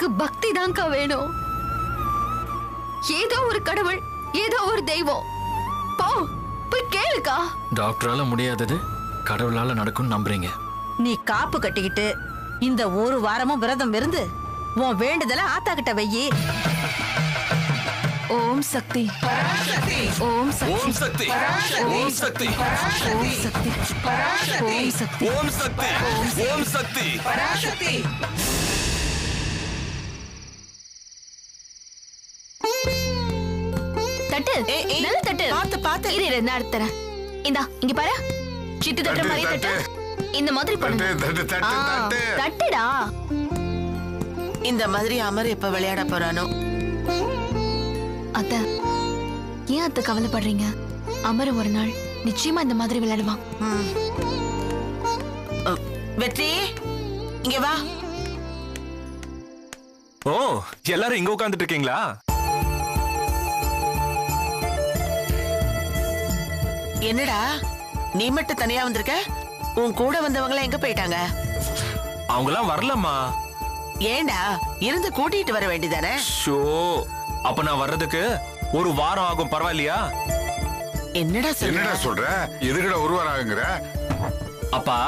எனக்கு பக்தி தான்க்கா வேணும். ஏதோ ஒரு கடவுள், ஏதோ ஒரு தெய்வம். போ போய் கேளுக்கா. டாக்டரால முடியாதது கடவுளால நடக்கும் நம்புறீங்க. நீ காப்பு கட்டிக்கிட்டு இந்த ஒரு வாரமும் விரதம் இருந்து உன் வேண்டுதல ஆத்தா கிட்ட வையி. ஓம் சக்தி ஓம் சக்தி ஓம் சக்தி ஓம் சக்தி ஓம் சக்தி ஓம் சக்தி ஓம் சக்தி ஓம் சக்தி பராசக்தி. தட்டு நல்ல தட்டு. பாத்து பாத்து இரு நான் எடுத்துறேன். இந்தா இங்க பாரு. சிட்டு தட்டுற மாதிரி தட்டு. இந்த மாதிரி பண்ணு. தட்டுடா. இந்த மாதிரி அமர் எப்ப விளையாட போறானோ. அத்தை, ஏன் அத்தை கவலைப்படுறீங்க? அமர் ஒரு நாள் நிச்சயமா இந்த மாதிரி விளையாடுவான். வெற்றி, இங்க வா. ஓ, எல்லாரும் இங்க உட்கார்ந்துட்டு இருக்கீங்களா? என்னடா நீ மட்டும் தனியா வந்திருக்க? உன் கூட வந்தவங்க எங்க போயிட்டாங்க? அவங்கலாம் வரலம்மா. ஏண்டா இருந்து கூட்டிட்டு வர வேண்டியதானே? ஷோ, அப்ப நான் வர்றதுக்கு ஒரு வாரம் ஆகும், பரவாயில்லையா? என்னடா சொல்ற? எதுக்குடா ஒரு வாரம் ஆகுங்கிற? அப்பா,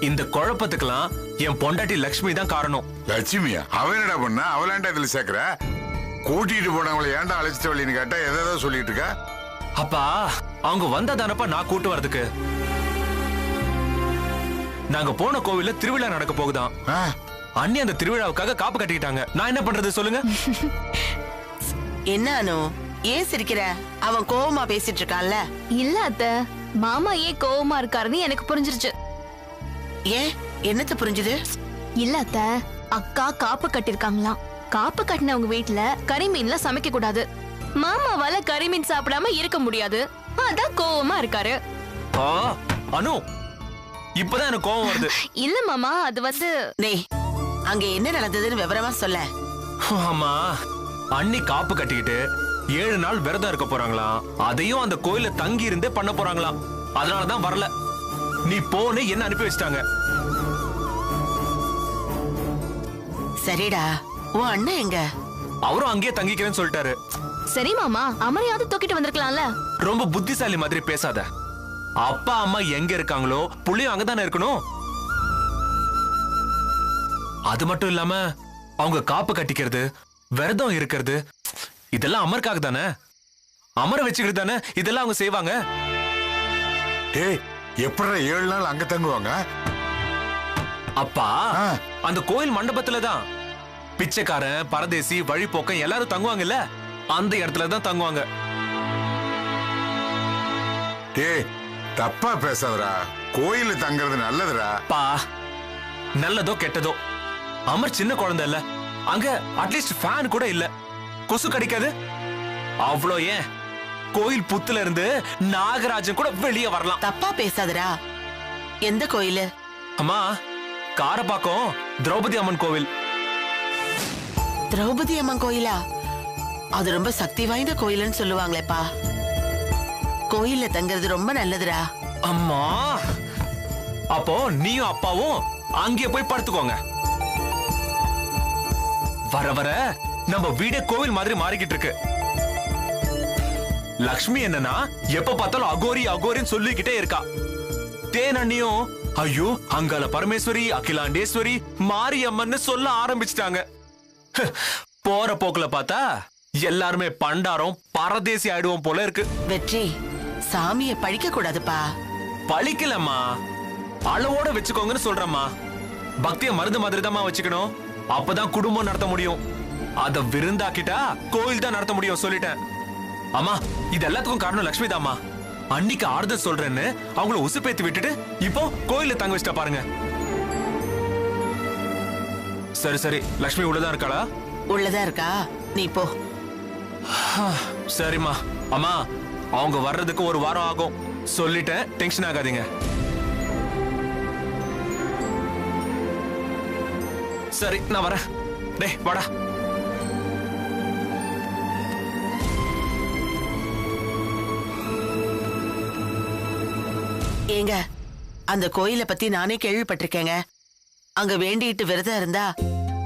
இந்த குழப்பத்துக்கெல்லாம் என் பொண்டாட்டி லட்சுமி தான் காரணம். லட்சுமியா? அவ என்னடா பண்ண? அவளாண்டா இதுல சேர்க்கிற? கூட்டிட்டு போனவங்களை ஏன்டா அழைச்சிட்டு வழின்னு கேட்டா எதாவது சொல்லிட்டு இருக்க? அப்பா, அவங்க வந்ததானப்பா நான் கூட்டு வர்றதுக்கு. நாங்க போன கோவில்ல திருவிழா நடக்க போகுதான். அண்ணி அந்த திருவிழாவுக்காக காப்பு கட்டிக்கிட்டாங்க. நான் என்ன பண்றது சொல்லுங்க? என்ன அனு, ஏன் சிரிக்கிற? அவன் கோவமா பேசிட்டு இருக்கான்ல. இல்ல அத்தை, மாமா ஏன் கோவமா இருக்காருன்னு எனக்கு புரிஞ்சிருச்சு. ஏன், என்னத்த புரிஞ்சுது? இல்ல அத்தை, அக்கா காப்பு கட்டிருக்காங்களாம். காப்பு கட்டினவங்க வீட்டுல கறிமீன்லாம் சமைக்க கூடாது. மாமாவால கறிமீன் சாப்பிடாம இருக்க முடியாது. அதான் கோவமா இருக்காரு. அனு, இப்பதான் எனக்கு கோவம் வருது. இல்ல மாமா, அது வந்து டேய், அங்க என்ன நடந்ததுன்னு விவரமா சொல்ல. ஆமா, அண்ணி காப்பு கட்டிக்கிட்டு 7 நாள் விரதம் இருக்க போறாங்களாம். அதையும் அந்த கோயில தங்கி இருந்தே பண்ண போறாங்களாம். அதனாலதான் வரல. நீ போன்னு என்ன அனுப்பி வச்சிட்டாங்க. சரிடா, உன் அண்ணன் எங்க? அவரும் அங்கேயே தங்கிக்கிறேன்னு சொல்லிட்டாரு. சரி மாமா, அமரையாவது தூக்கிட்டு வந்திருக்கலாம்ல. ரொம்ப புத்திசாலி மாதிரி பேசாத. அப்பா அம்மா எங்க இருக்காங்களோ புள்ளியும் அங்கதானே இருக்கணும். அது மட்டும் இல்லாம அவங்க காப்பு கட்டிக்கிறது, விரதம் இருக்கிறது, இதெல்லாம் அமருக்காக தானே. அமர வச்சுக்கிட்டு தானே இதெல்லாம் அவங்க செய்வாங்க. டேய், எப்படா 7 நாள் அங்க தங்குவாங்க? அப்பா, அந்த கோயில் மண்டபத்துலதான் பிச்சைக்காரன், பரதேசி, வழிபோக்கம் எல்லாரும் தங்குவாங்கல்ல, அந்த இடத்துலதான் தங்குவாங்க. டேய், தப்பா பேசாதடா. கோயில தங்குறது நல்லதுடா. பா, நல்லதோ கெட்டதோ, அமர் சின்ன குழந்தை இல்ல. அங்க அட்லீஸ்ட் ஃபேன் கூட இல்ல. கொசு கடிக்காது. அவ்வளோ ஏன், கோயில் புத்துல இருந்து நாகராஜன் கூட வெளியே வரலாம். தப்பா பேசாதடா. எந்த கோயிலு? அம்மா, காரப்பாக்கம் திரௌபதி அம்மன் கோவில். திரௌபதி அம்மன் கோயிலா? அது ரொம்ப சக்தி வாய்ந்த கோயில்னு சொல்லுவாங்களேப்பா. கோயில்ல தங்குறது ரொம்ப நல்லதுடா. அம்மா, அப்போ நீயும் அப்பாவும் அங்கே போய் படுத்துக்கோங்க. வர வர நம்ம வீடே கோவில் மாதிரி மாறிக்கிட்டு இருக்கு. லக்ஷ்மி என்னன்னா எப்ப பார்த்தாலும் அகோரி அகோரின்னு சொல்லிக்கிட்டே இருக்கா. தேனண்ணியும் ஐயோ அங்கால பரமேஸ்வரி, அகிலாண்டேஸ்வரி, மாரியம்மன்னு சொல்ல ஆரம்பிச்சிட்டாங்க. போற போக்குல பார்த்தா எல்லாருமே பண்டாரம், பரதேசி ஆயிடுவோம் போல இருக்கு. வெற்றி, சாமிய பழிக்க கூடாதுப்பா. பழிக்கலம்மா, அளவோட வச்சுக்கோங்கன்னு சொல்றம்மா. பக்திய மருந்து மாதிரி தான் வச்சுக்கணும். அப்பதான் குடும்பம் நடத்த முடியும். அத விருந்தாக்கிட்டா கோயில் தான் நடத்த முடியும் சொல்லிட்டேன். அம்மா, இது எல்லாத்துக்கும் காரணம் லட்சுமி தாம்மா. அன்னைக்கு ஆறுதல் சொல்றேன்னு அவங்கள உசுப்பேத்தி விட்டுட்டு இப்போ கோயில தங்க வச்சிட்டா பாருங்க. சரி சரி, லட்சுமி உள்ளதான் இருக்காளா? உள்ளதா இருக்கா, நீ போ. சரிம்மா. அம்மா, அவங்க வர்றதுக்கு ஒரு வாரம் ஆகும் சொல்லிட்டேன், டென்ஷன் ஆகாதீங்க. சரி, நான் வரேன். டேய் வாடா. ஏங்க, அந்த கோயிலை பத்தி நானே கேள்விப்பட்டிருக்கேங்க. அங்க வேண்டிட்டு விரதம் இருந்தா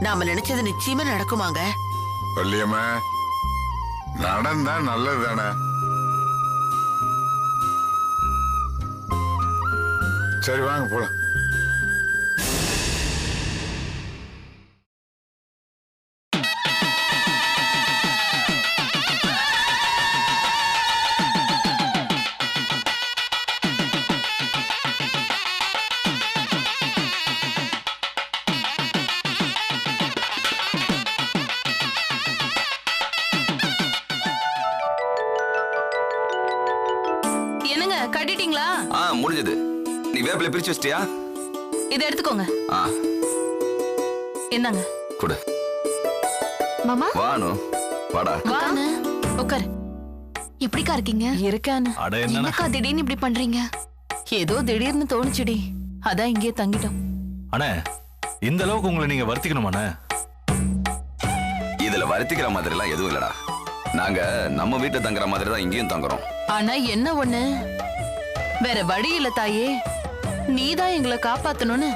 நாம நினைச்சது நிச்சயமா நடக்குமாங்க. வள்ளியம்மா, நடந்தா நல்லது தானே. சரி வாங்க போலாம். என்னங்க கட்டிட்டீங்களா? முடிஞ்சது. நீ வேப்பிலை பிரிச்சு வச்சிட்டியா? இதை எடுத்துக்கோங்க. என்னங்க குடு. மாமா வானு வாடா. வானு உட்கார். எப்படிக்கா இருக்கீங்க? இருக்கானு. அட என்னடா என்னக்கா திடீர்னு இப்படி பண்றீங்க? ஏதோ திடீர்னு தோணுச்சுடி, அதான் இங்கே தங்கிட்டோம். அண்ணே, இந்த அளவுக்கு உங்களை நீங்க வருத்திக்கணுமாண்ணே? இதுல வருத்திக்கிற மாதிரி எல்லாம் எதுவும் இல்லடா. நாங்க நம்ம வீட்டுல தங்குற மாதிரி தான் இங்கேயும் தங்குறோம். ஆனா என்ன ஒண்ணு, வேற வழி இல்ல தாயே. நீதான் எங்களை காப்பாத்தணும்னு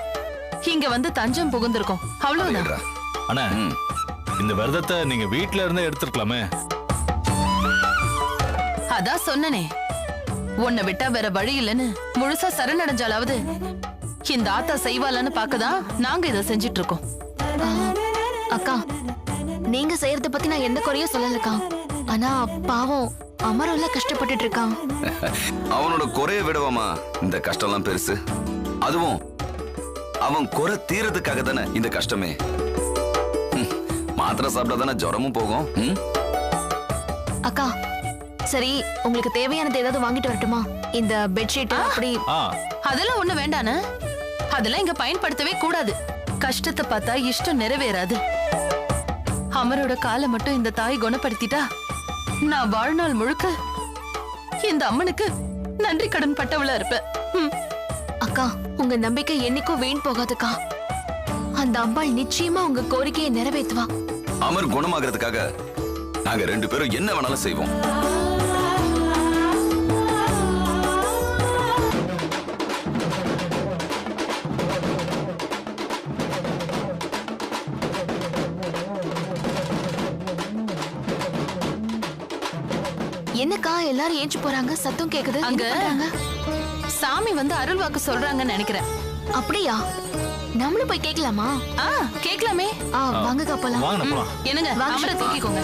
இங்க வந்து தஞ்சம் புகுந்திருக்கோம், அவ்வளவுதான். அண்ணே, இந்த விரதத்தை நீங்க வீட்டுல இருந்தே எடுத்துருக்கலாமே. அதான் சொன்னனே, உன்னை விட்டா வேற வழி இல்லைன்னு முழுசா சரணடைஞ்சாலாவது இந்த ஆத்தா செய்வாளான்னு பாக்கதான் நாங்க இதை செஞ்சிட்டு இருக்கோம். அக்கா, நீங்க செய்யறத பத்தி நான் எந்த குறையும் சொல்லலக்கா. ஆனா பாவம் அமரம்ல கஷ்டப்பட்டுட்டு இருக்கான். அவனோட குறைய விடவாமா இந்த கஷ்டம் எல்லாம் பெருசு. அதுவும் அவன் குறை தீரதுக்காக தானே இந்த கஷ்டமே. மாத்திரை சாப்பிட்டா தானே ஜுரமும் போகும். அக்கா சரி, உங்களுக்கு தேவையானது ஏதாவது வாங்கிட்டு வரட்டுமா? இந்த பெட்ஷீட் அப்படி அதெல்லாம் ஒண்ணு வேண்டானே. அதெல்லாம் இங்க பயன்படுத்தவே கூடாது. கஷ்டத்தை பார்த்தா இஷ்டம் நிறைவேறாது. அமரோட காலை மட்டும் இந்த தாய் குணப்படுத்திட்டா நான் வாழ்நாள் முழுக்க இந்த அம்மனுக்கு நன்றி கடன் பட்டவளா இருப்பேன். அக்கா, உங்க நம்பிக்கை என்னைக்கும் வீண் போகாதுக்கா. அந்த அம்பாள் நிச்சயமா உங்க கோரிக்கையை நிறைவேற்றுவா. அமர் குணமாகிறதுக்காக நாங்க 2 பேரும் என்ன வேணாலும் செய்வோம். என்னக்கா எல்லாரும் ஏஞ்சி போறாங்க, சத்தம் கேக்குது. அங்க சாமி வந்து அருள் வாக்கு சொல்றாங்கன்னு நினைக்கிறேன். அப்படியா? நம்மளும் போய் கேட்கலாமா? கேட்கலாமே. வாங்கக்கா போலாம். என்னங்க அமரை தூக்கிக்கோங்க.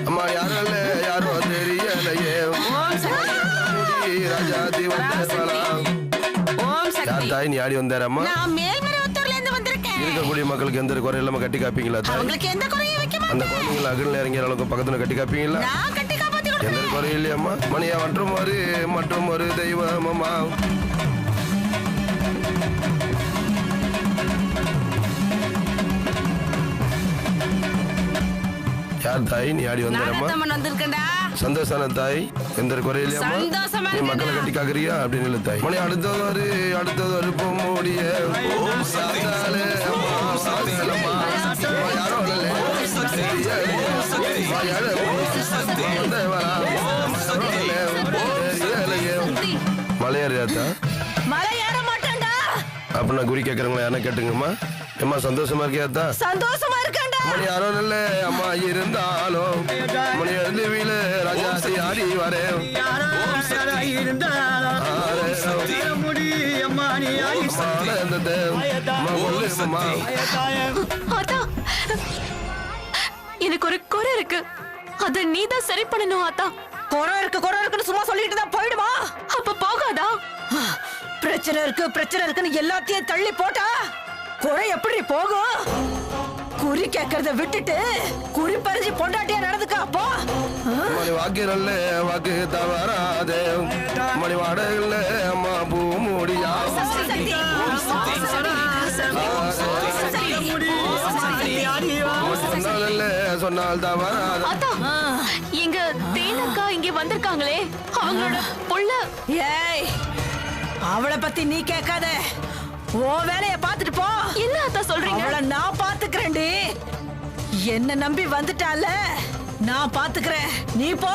அம்மா யாரல்ல யாரோ தெரியலையே, ராஜாதி யார் தாய் நீ ஆடி வந்தாரம்மா? இருக்கக்கூடிய மக்களுக்கு எந்த குறை இல்லாம கட்டி காப்பீங்களா? அந்த குழந்தைங்களை அகல் இறங்கிற அளவுக்கு பக்கத்துல கட்டி காப்பீங்களா? எந்த குறையும் இல்லையம்மா? மணியா மற்றும் ஒரு தெய்வம் அம்மா. யார் தாய் நீ ஆடி வந்தாரம்மா? சந்தோஷான தாய், எந்த குறையிலையாம்மா? நீ மக்களை கட்டி காக்குறியா அப்படின்னு இல்லை தாய். மணி அடுத்தது ஒரு பொம்முடிய மலையாரியாத்தா அப்படின்னா குறி கேட்கறவங்களா யாரா கேட்டுங்கம்மா. அம்மா சந்தோஷமா இருக்கியாத்தா? சந்தோஷமா இருக்கேன்டா. மணி யாரோ நல்ல அம்மா இருந்தாலும் மணி எழுதுவில ராஜாசி ஆடி வரேன். எனக்கு ஒரு குறை இருக்கு, அத நீதான் சரி பண்ணணும் ஆத்தா. குறை இருக்குன்னு சும்மா சொல்லிட்டு தான் போயிடுமா? அப்ப போகாதா? பிரச்சனை இருக்குன்னு எல்லாத்தையும் தள்ளி போட்டா குறை எப்படி போகும்? குறி கேட்கறத விட்டுட்டு குறி பறிஞ்சு பொண்டாட்டியா நடந்துக்கா அப்போ. மணி வாக்கு நல்ல வாக்கு தவறாதே, மணி வாடகல்ல அம்மா பூ மூடியா. சொன்னால் தவறாத. எங்க தேனக்கா இங்க வந்திருக்காங்களே, அவங்களோட புள்ள. ஏய், அவளை பத்தி நீ கேட்காத, ஓ வேலைய பாத்துட்டு போ. என்ன அத்தா சொல்றீங்க? அவளை நான் பாத்துக்கிறேன்டி. என்ன நம்பி வந்துட்டால, நான் பாத்துக்கிறேன், நீ போ.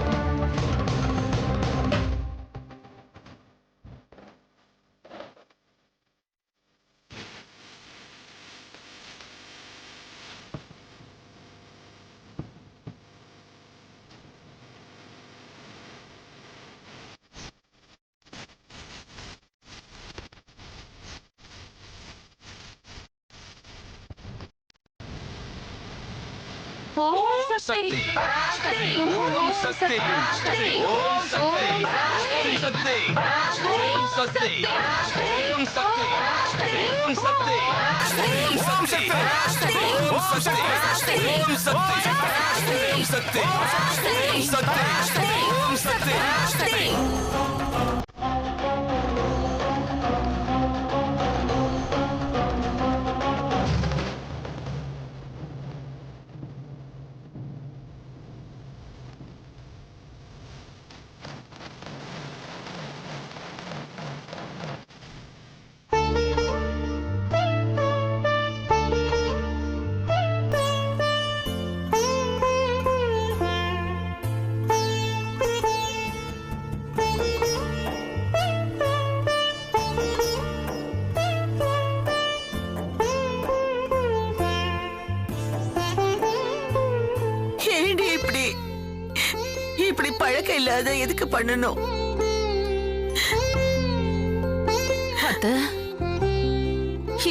இப்படி பழக்கம் இல்லாத எதுக்கு பண்ணணும்?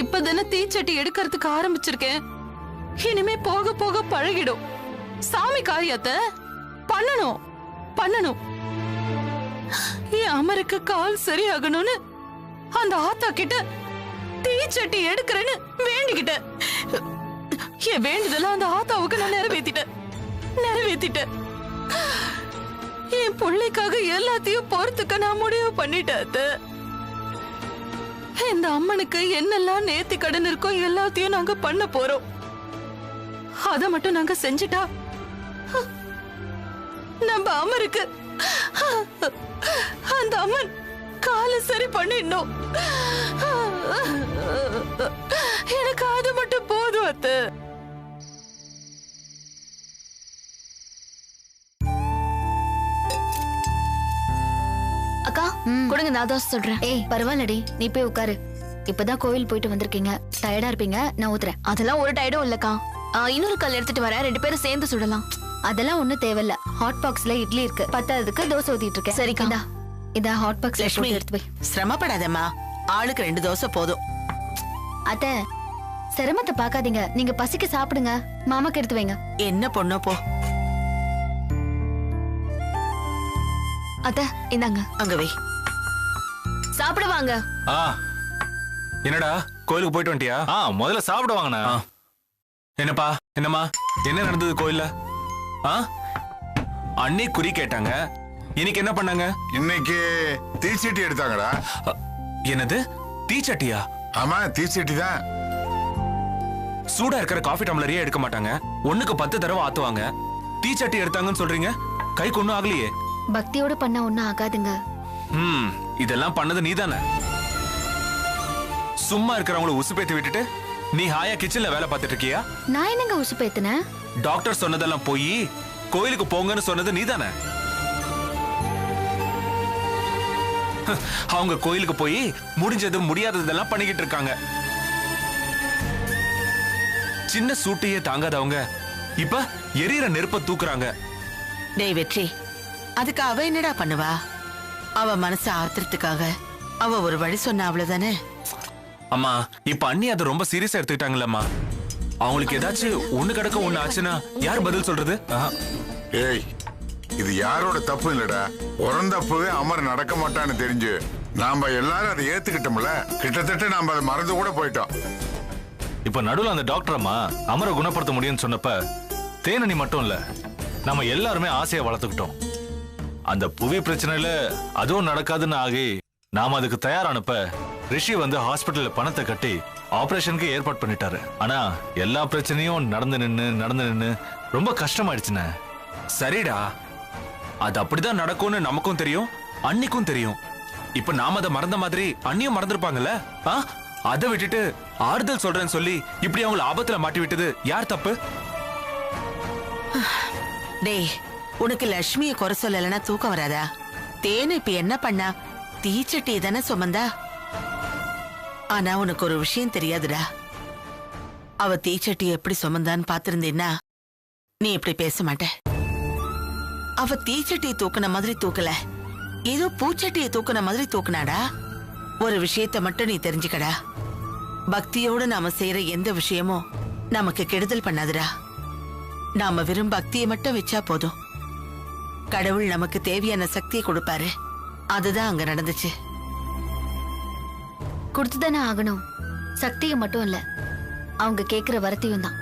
இப்பதானே தீச்சட்டி எடுக்கிறதுக்கு ஆரம்பிச்சிருக்கேன். இனிமே போக போக பழகிடும். சாமி காரியத்தை பண்ணணும் பண்ணணும். என் அமருக்கு கால் சரியாகணும்னு அந்த ஆத்தா கிட்ட தீச்சட்டி எடுக்கிறேன்னு வேண்டிக்கிட்டேன். என் வேண்டுதெல்லாம் அந்த ஆத்தாவுக்கு நான் நிறைவேத்திட்டேன். என் பிள்ளைக்காக எல்லாத்தையும் பொறுத்துக்க நான் முடிவு பண்ணிட்டேன். இந்த அம்மனுக்கு என்னெல்லாம் நேர்த்தி கடன் இருக்கோ எல்லாத்தையும் நாங்க பண்ண போறோம். அத மட்டும் நாங்க செஞ்சுட்டா நம்ம அம்மனுக்கு அந்த அம்மன் காலை சரி பண்ணிடணும். எனக்கு அது மட்டும் போதும் அத்தை. அக்கா கொடுங்க, நான் தான் சொல்றேன். ஏய் பரவாயில்லடி, நீ போய் உட்காரு. இப்பதான் கோவில் போயிட்டு வந்திருக்கீங்க, டயர்டா இருப்பீங்க, நான் ஊத்துறேன். அதெல்லாம் ஒரு டயர்டும் இல்லக்கா. இன்னொரு கல் எடுத்துட்டு வரேன், 2 பேரும் சேர்ந்து சுடலாம். அதெல்லாம் ஒண்ணும் தேவையில்ல. ஹாட் பாக்ஸ்ல இட்லி இருக்கு, பத்தாததுக்கு தோசை ஊத்திட்டு இருக்கேன். சரிக்கா. இதா ஹாட் பாக்ஸ்ல லட்சுமி எடுத்து போய். சிரமப்படாதம்மா, ஆளுக்கு 2 தோசை போதும். அத்தை சிரமத்தை பாக்காதீங்க, நீங்க பசிக்கு சாப்பிடுங்க. மாமாக்கு எடுத்து வைங்க. என்ன பொண்ணோ போ. அத்தை இந்தாங்க, அங்க வை. சாப்பிடுவாங்க. என்னடா கோயிலுக்கு போயிட்டு வந்துட்டியா? முதல்ல சாப்பிடுவாங்கண்ணா. என்னப்பா என்னம்மா என்ன நடந்தது கோயில்ல? அன்னை குறி கேட்டாங்க, இன்னைக்கு என்ன பண்ணாங்க? இன்னைக்கு தீச்சட்டி எடுத்தாங்கடா. என்னது தீச்சட்டியா? ஆமா தீச்சட்டி தான். சூடா இருக்கிற காஃபி டம்ளரையே எடுக்க மாட்டாங்க, 1க்கு 10 தடவை ஆத்துவாங்க. தீச்சட்டி எடுத்தாங்கன்னு சொல்றீங்க, கைக்கு ஒண்ணும் ஆகலையே. பக்தியோட பண்ண ஒண்ணும் ஆகாதுங்க. இதெல்லாம் பண்ணது நீதானே? சும்மா இருக்கிறவங்கள உசுப்பேத்தி விட்டுட்டு நீ ஹாயா கிச்சன்ல வேலை பார்த்துட்டு இருக்கியா? நான் என்னங்க உசுப்பேத்துனேன்? டாக்டர் சொன்னதெல்லாம் போய் கோயிலுக்கு போங்கன்னு சொன்னது நீதானே? அவங்க கோயிலுக்கு போய் முடிஞ்சது முடியாததெல்லாம் பண்ணிக்கிட்டு இருக்காங்க. சின்ன சூட்டையே தாங்காதவங்க இப்ப எரியற நெருப்ப தூக்குறாங்க. டேய் வெற்றி, அதுக்கு அவ என்னடா பண்ணுவா? அவ மனசு ஆத்திரத்துக்காக அவ ஒரு வழி சொன்ன, அவ்வளவுதானே. அம்மா இப்ப அண்ணி அதை ரொம்ப சீரியஸா எடுத்துக்கிட்டாங்களம்மா. அவங்களுக்கு ஏதாச்சும் ஒண்ணு கிடக்க ஒண்ணு ஆச்சுன்னா யார் பதில் சொல்றது? ஏய் இது யாரோட தப்பு இல்லடா, உறந்தப்பவே அமர் நடக்க மாட்டான்னு தெரிஞ்சு நாம எல்லாரும் அதை ஏத்துக்கிட்டோம்ல. கிட்டத்தட்ட நாம அதை மறந்து கூட போயிட்டோம். இப்ப நடுவுல அந்த டாக்டர் அம்மா அமரை குணப்படுத்த முடியும்னு சொன்னப்ப தேனி மட்டும் இல்ல, நம்ம எல்லாருமே ஆசையை வளர்த்துக்கிட்டோம். அந்த புவி பிரச்சனையில அதுவும் நடக்காதுன்னு ஆகி நாம அதுக்கு தயாரானப்ப ரிஷி வந்து ஹாஸ்பிட்டல்ல பணத்தை கட்டி ஆபரேஷனுக்கு ஏற்பாடு பண்ணிட்டாரு. ஆனா எல்லா பிரச்சனையும் நடந்து நின்னு ரொம்ப கஷ்டமாயிடுச்சுண்ணே. சரிடா, அது அப்படிதான் நடக்கும்னு நமக்கும் தெரியும், அன்னிக்கும் தெரியும். இப்ப நாம அதை மறந்த மாதிரி அண்ணியும் மறந்துருப்பாங்கல்ல. அதை விட்டுட்டு ஆறுதல் சொல்றேன்னு சொல்லி இப்படி அவங்கள ஆபத்துல மாட்டி விட்டது யார் தப்பு? டேய், உனக்கு லட்சுமியை குறை சொல்லலைன்னா தூக்கம் வராதா? தேனு இப்ப என்ன பண்ணா? தீச்சட்டி தானே சுமந்தா. ஆனா உனக்கு ஒரு விஷயம் தெரியாதுடா. அவ தீச்சட்டி எப்படி சுமந்தான்னு பாத்திருந்தேன்னா நீ இப்படி பேச மாட்ட. அவ தீச்சட்டியை தூக்குன மாதிரி தூக்கல, ஏதோ பூச்சட்டியை தூக்குன மாதிரி தூக்குனாடா. ஒரு விஷயத்த மட்டும் நீ தெரிஞ்சுக்கடா, பக்தியோட நாம செய்யற எந்த விஷயமும் நமக்கு கெடுதல் பண்ணாதுடா. நாம வெறும் பக்தியை மட்டும் வச்சா போதும். கடவுள் நமக்கு தேவையான சக்தியை கொடுப்பாரு. அதுதான் அங்க நடந்துச்சு. கொடுத்துதானே ஆகணும். சக்தியை மட்டும் இல்ல, அவங்க கேக்குற வரத்தையும் தான்.